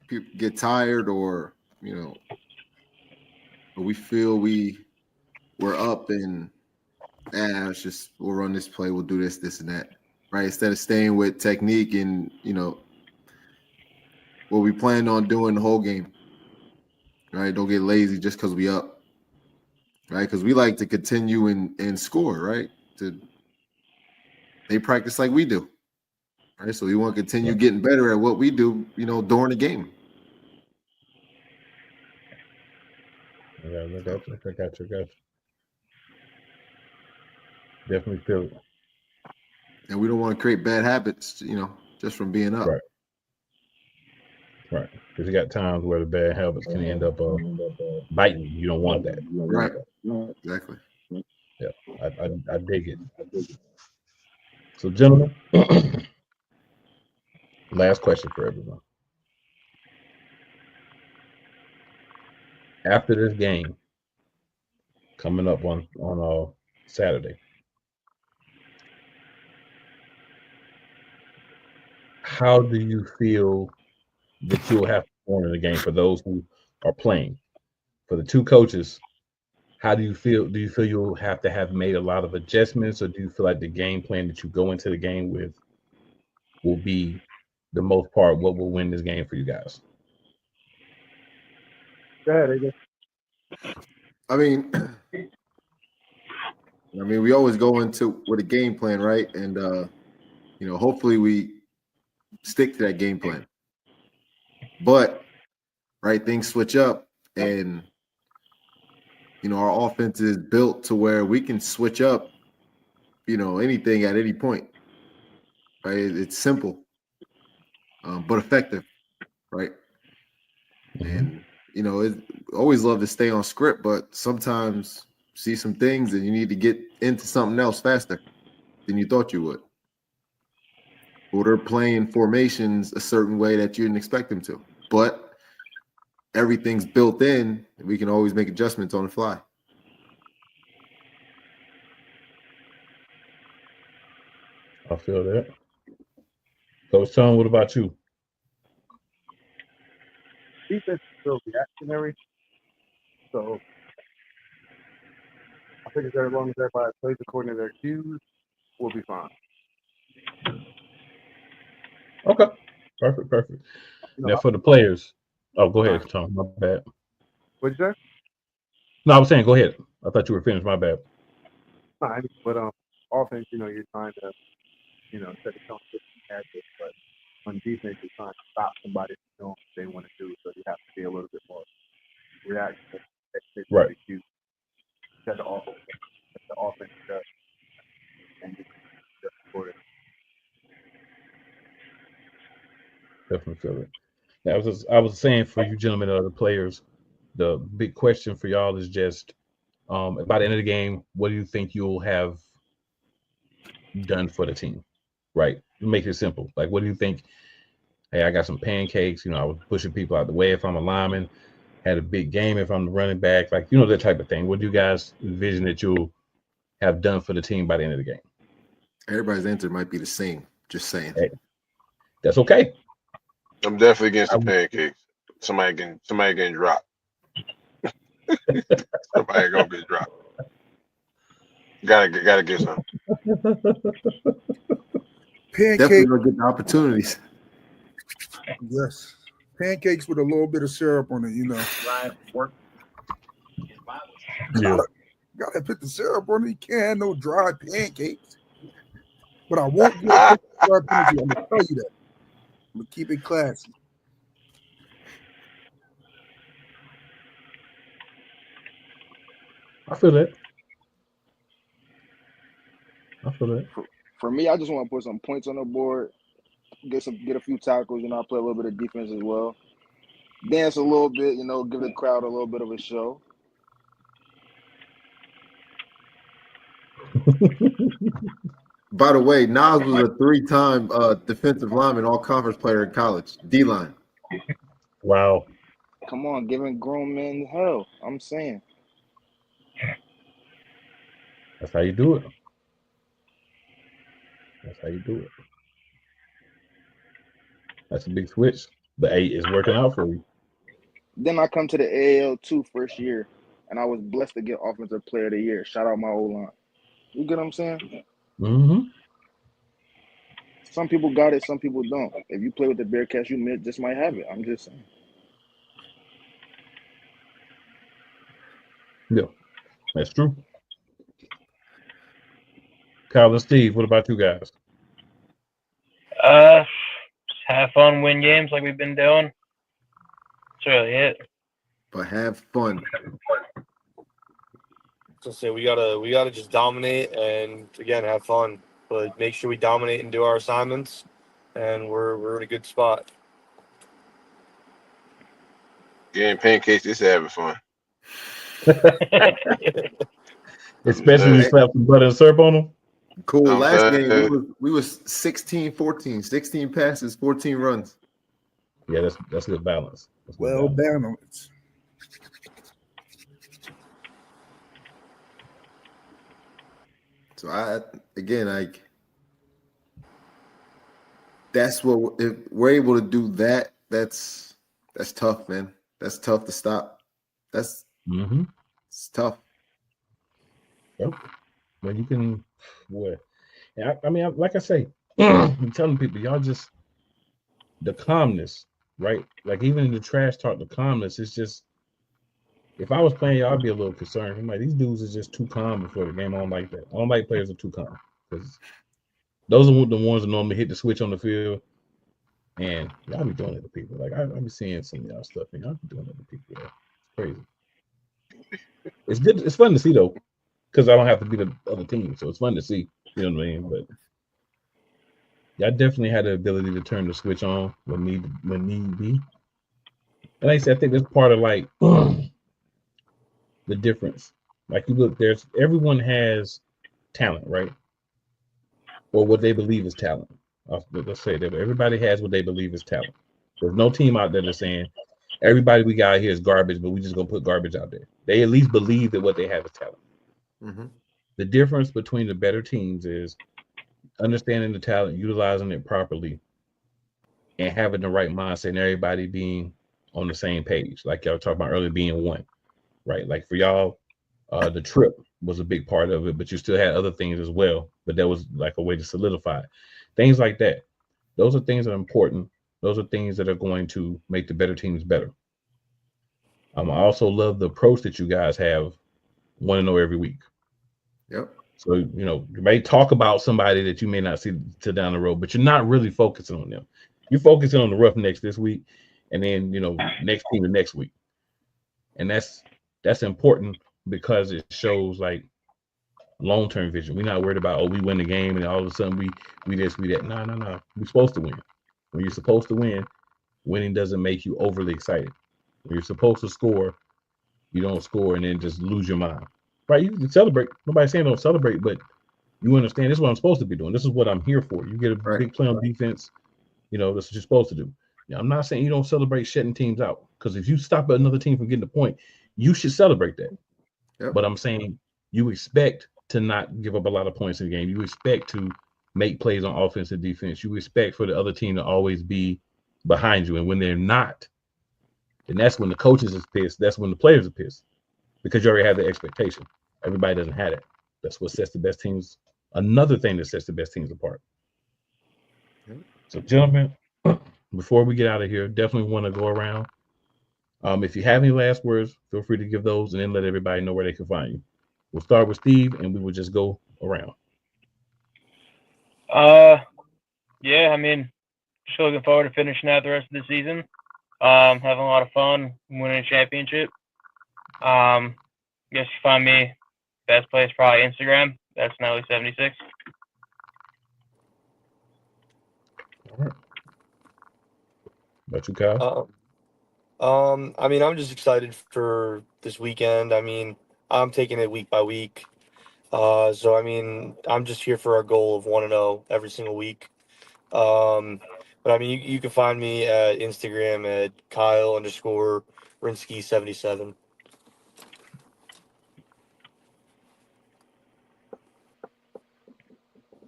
People get tired or, or we feel we're up and we'll run this play, we'll do this and that, right? Instead of staying with technique and, what we planned on doing the whole game, right? Don't get lazy just because we up, right? Because we like to continue and score, right? They practice like we do, right? So we want to continue getting better at what we do, during the game. Yeah, I got you. Definitely feel it. And we don't want to create bad habits, just from being up. Right. Because you got times where the bad habits can end up biting you. You don't want that. Right. Exactly. Yeah. I dig it. So, gentlemen, last question for everyone. After this game coming up on Saturday, how do you feel that you'll have to perform in the game for those who are playing? For the two coaches, how do you feel? Do you feel you'll have to have made a lot of adjustments, or do you feel like the game plan that you go into the game with will be the most part what will win this game for you guys? Go ahead, I mean, we always go into with a game plan, right? And hopefully we stick to that game plan. But right, things switch up, and our offense is built to where we can switch up, anything at any point. Right? It's simple, but effective, right? And always love to stay on script, but sometimes see some things and you need to get into something else faster than you thought you would. Or they're playing formations a certain way that you didn't expect them to. But everything's built in, and we can always make adjustments on the fly. I feel that. Coach Tom, what about you? Defense is real reactionary. So I think as long as everybody plays according to their cues, we'll be fine. Okay. Perfect. Now for the players. Oh, go ahead, Tom. My bad. What'd you say? No, I was saying go ahead. I thought you were finished. My bad. Fine. But offense, you're trying to, set the tone for the but on defense, you're trying to stop somebody from doing what they want to do. So you have to be a little bit more reactive. Right. That the offense does. And you just support it. Definitely feel it. Now, I was saying for you gentlemen and other players, the big question for y'all is just by the end of the game, what do you think you'll have done for the team? Right. Make it simple. Like, what do you think? hey, I got some pancakes. I was pushing people out the way if I'm a lineman. Had a big game if I'm the running back. Like, that type of thing. What do you guys envision that you'll have done for the team by the end of the game? Everybody's answer might be the same. Just saying. Hey, that's okay. I'm definitely against the pancakes. Somebody getting dropped. Somebody gonna get dropped. Gotta get some. Definitely gonna get the opportunities. Yes. Pancakes with a little bit of syrup on it, Yeah. Gotta put the syrup on it. You can't have no dry pancakes. But I won't get dry pancakes. I'm gonna tell you that. I'm gonna keep it classy. I feel that. For me, I just want to put some points on the board, get a few tackles. I play a little bit of defense as well. Dance a little bit, give the crowd a little bit of a show. By the way, Nas was a 3-time defensive lineman, all-conference player in college. D-line. Wow. Come on, giving grown men hell. I'm saying. That's how you do it. That's a big switch. The 8 is working out for you. Then I come to the AL2 first year, and I was blessed to get Offensive Player of the Year. Shout out my O-line. You get what I'm saying? Mm-hmm. Some people got it, some people don't. If you play with the Bearcats, you just might have it. I'm just saying. Yeah, that's true. Kyle and Steve, what about you guys? Just have fun, win games like we've been doing. That's really it. But have fun. So say we gotta just dominate and again have fun, but make sure we dominate and do our assignments, and we're in a good spot. Getting pancakes is having fun. Especially when you slap some butter and syrup on them. Cool. Last game we was 16-14, 16 passes, 14 runs. Yeah, that's good balance. Well balanced. So that's what if we're able to do that. That's tough, man. That's tough to stop. It's tough. Yep. Well, you can. Boy, I mean, like I say, I'm telling people, y'all just the calmness, right? Like even in the trash talk, the calmness is just. If I was playing y'all, I'd be a little concerned. I'm like, these dudes are just too calm before the game. I don't like that. I don't like players are too calm because those are the ones that normally hit the switch on the field. And y'all be doing it to people. Like I be seeing some of y'all stuff, and y'all be doing it to people. Yeah. It's crazy. It's good. It's fun to see though, because I don't have to be the other team, so it's fun to see. You know what I mean? But y'all definitely had the ability to turn the switch on when need be. And like I said, I think that's part of like the difference. Like you look, everyone has talent, right? Or what they believe is talent. Let's say that everybody has what they believe is talent. There's no team out there that's saying everybody we got here is garbage, but we just gonna put garbage out there. They at least believe that what they have is talent. Mm-hmm. The difference between the better teams is understanding the talent, utilizing it properly, and having the right mindset, and everybody being on the same page. Like y'all talked about earlier, being one, right? Like for y'all, the trip was a big part of it, but you still had other things as well. But that was like a way to solidify it. Things like that. Those are things that are important. Those are things that are going to make the better teams better. I also love the approach that you guys have. Want to know every week. Yep. So, you may talk about somebody that you may not see till down the road, but you're not really focusing on them. You're focusing on the Roughnecks this week, and then next team the next week. And that's important because it shows like long-term vision. We're not worried about we win the game and all of a sudden we this, we that. No. We're supposed to win. When you're supposed to win, winning doesn't make you overly excited. When you're supposed to score, you don't score and then just lose your mind. Right? You can celebrate. Nobody's saying don't celebrate, but you understand this is what I'm supposed to be doing. This is what I'm here for. You get a big play on defense. This is what you're supposed to do. I'm not saying you don't celebrate shutting teams out, because if you stop another team from getting a point, you should celebrate that. Yep. But I'm saying you expect to not give up a lot of points in the game. You expect to make plays on offense and defense. You expect for the other team to always be behind you. And when they're not, then that's when the coaches is pissed. That's when the players are pissed, because you already have the expectation. Everybody doesn't have it. That's what sets the best teams. Another thing that sets the best teams apart. So, gentlemen, before we get out of here, definitely want to go around. If you have any last words, feel free to give those, and then let everybody know where they can find you. We'll start with Steve, and we will just go around. Yeah, I mean, just looking forward to finishing out the rest of the season. Having a lot of fun, winning a championship. Guess you find me best place probably Instagram. That's Nelly76. All right. About you, Kyle? I mean, I'm just excited for this weekend. I mean, I'm taking it week by week. So I mean, I'm just here for our goal of 1-0 every single week. But I mean, you can find me at Instagram at Kyle_Rinsky77.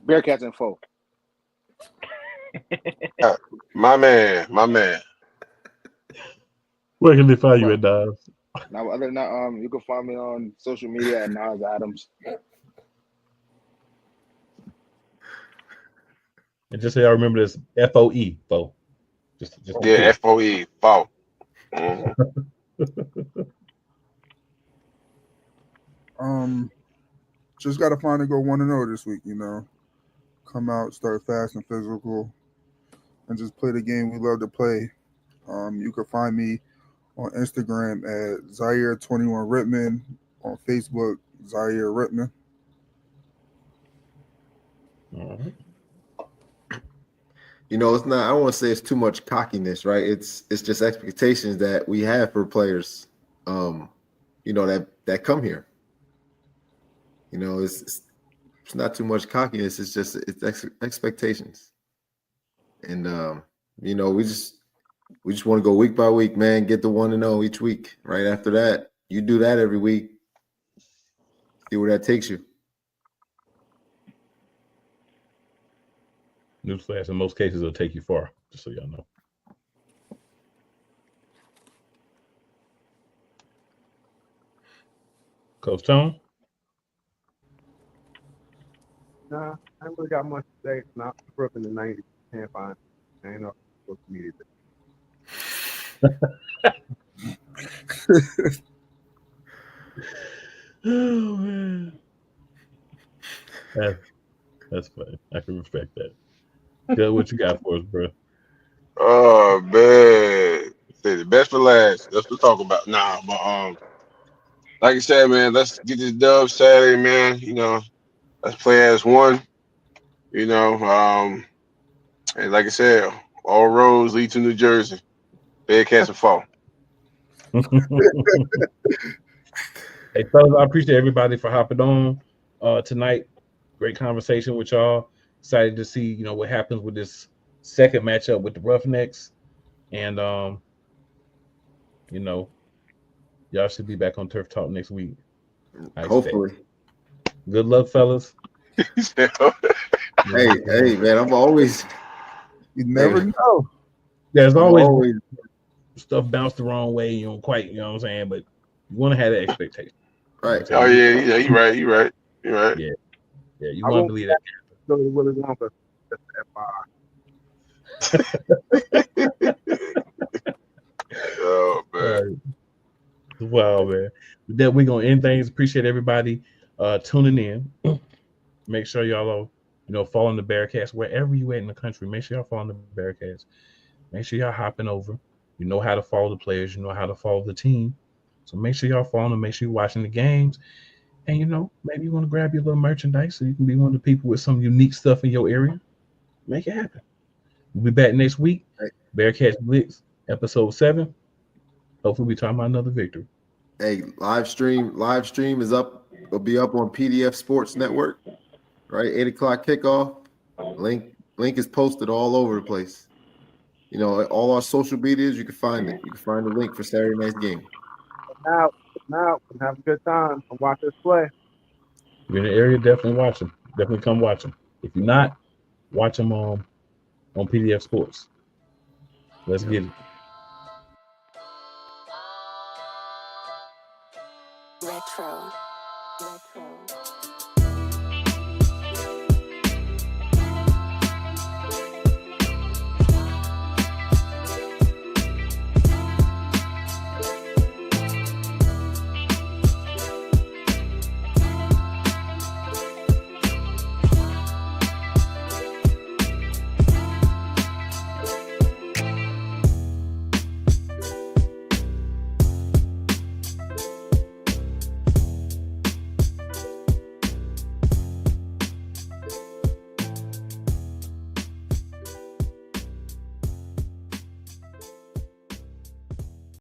Bearcats and foe. My man. Where can they find you at, Nas? Now, other than that, you can find me on social media at Nas Adams. And just say I remember this FOE, foe. Just Yeah, FOE, foe. Mm-hmm. Just got to find and go 1-0 this week, you know. Come out, start fast and physical, and just play the game we love to play. You can find me on Instagram at Zaire21Rittman, on Facebook, Zaire Rittman. All right. You know, it's not. I don't want to say it's too much cockiness, right? It's just expectations that we have for players, you know, that come here. You know, it's not too much cockiness. It's just expectations, and you know, we just want to go week by week, man. Get the 1-0 each week. Right after that, you do that every week. See where that takes you. Newsflash, in most cases, it'll take you far, just so y'all know. Coach Tone? Nah, I ain't really got much to say. Nah, I grew up in the 90s. Can't find it. I ain't know social media. Oh, man. That's funny. I can respect that. Good, what you got for us, bro? Oh man, say the best for last. That's what we're talking about. Nah, but like I said, man, let's get this dub Saturday, man. You know, let's play as one. You know, and like I said, all roads lead to New Jersey. Bearcats and fall. Hey, fellas, I appreciate everybody for hopping on tonight. Great conversation with y'all. Excited to see, you know, what happens with this second matchup with the Roughnecks. And, you know, y'all should be back on Turf Talk next week. Hopefully. Good luck, fellas. Hey, man, I'm always. You never know. There's always stuff bounced the wrong way. You don't quite, you know what I'm saying? But you want to have that expectation. Right. Oh, yeah, you're right. Yeah, you want to believe that. Go to Willy Wonka. Oh, man. Wow, man. With that, we're going to end things. Appreciate everybody tuning in. Make sure y'all are, you know, following the Bearcats wherever you at in the country. Make sure y'all following the Bearcats. Make sure y'all hopping over. You know how to follow the players. You know how to follow the team. So make sure y'all following them. Make sure you're watching the games. And, you know, maybe you want to grab your little merchandise so you can be one of the people with some unique stuff in your area. Make it happen. We'll be back next week. Bearcats Blitz, episode 7. Hopefully we talking about another victory. Hey, live stream is up. It'll be up on PDF Sports Network, right? 8 o'clock kickoff. Link is posted all over the place. you know, all our social medias, you can find it. You can find the link for Saturday night's game. Come out, and have a good time and watch us play. If you're in the area, definitely watch them. Definitely come watch them. If you're not, watch them on PDF Sports. Let's get it. Retro.